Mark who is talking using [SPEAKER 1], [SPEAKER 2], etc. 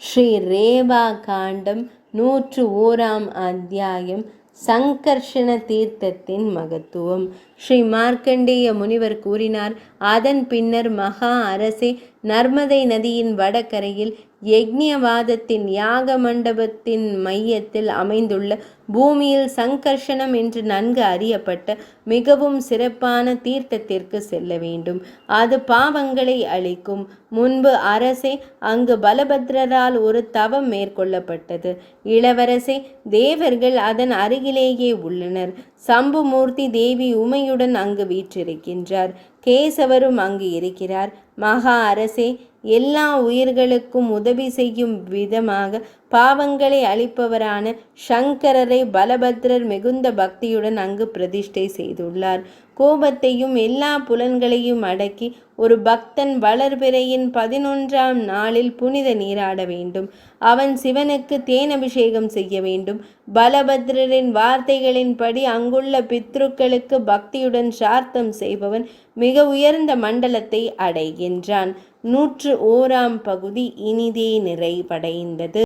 [SPEAKER 1] ஸ்ரீ ரேவா காண்டம் 101 அத்தியாயம் சங்கர்ஷண தீர்த்தத்தின் மகத்துவம். ஸ்ரீ மார்க்கண்டேய முனிவர் கூறினார். அதன் பின்னர் மகா அரசே, நர்மதை நதியின் வடகரையில் யக்ஞவாதத்தின் யாக மண்டபத்தின் மையத்தில் அமைந்துள்ள பூமியில் சங்கர்ஷணம் என்று நன்கு அறியப்பட்ட மிகவும் சிறப்பான தீர்த்தத்திற்கு செல்ல வேண்டும். அது பாவங்களை அழிக்கும். முன்பு அரசே, அங்கு பலபத்ரரால் ஒரு தவம் மேற்கொள்ளப்பட்டது. இளவரசே, தேவர்கள் அதன் அருகிலேயே உள்ளனர். சம்புமூர்த்தி தேவி உமையுடன் அங்கு வீற்றிருக்கின்றார். கேசவரும் அங்கு இருக்கிறார். மகா அரசே, எல்லா உயிர்களுக்கும் உதவி செய்யும் விதமாக பாவங்களை அழிப்பவரான சங்கரரை பலபத்ரர் மிகுந்த பக்தியுடன் அங்கு பிரதிஷ்டை செய்துள்ளார். கோபத்தையும் எல்லா புலன்களையும் அடக்கி ஒரு பக்தன் வளர்பிறையின் 11ஆம் நாளில் புனித நீராட வேண்டும். அவன் சிவனுக்கு தேனபிஷேகம் செய்ய வேண்டும். பலபத்ரரின் வார்த்தைகளின்படி அங்குள்ள பித்ருக்களுக்கு பக்தியுடன் சார்த்தம் செய்பவன் மிக உயர்ந்த மண்டலத்தை அடைகின்றான். 101ஆம் பகுதி இனிதே நிறைவடைந்தது.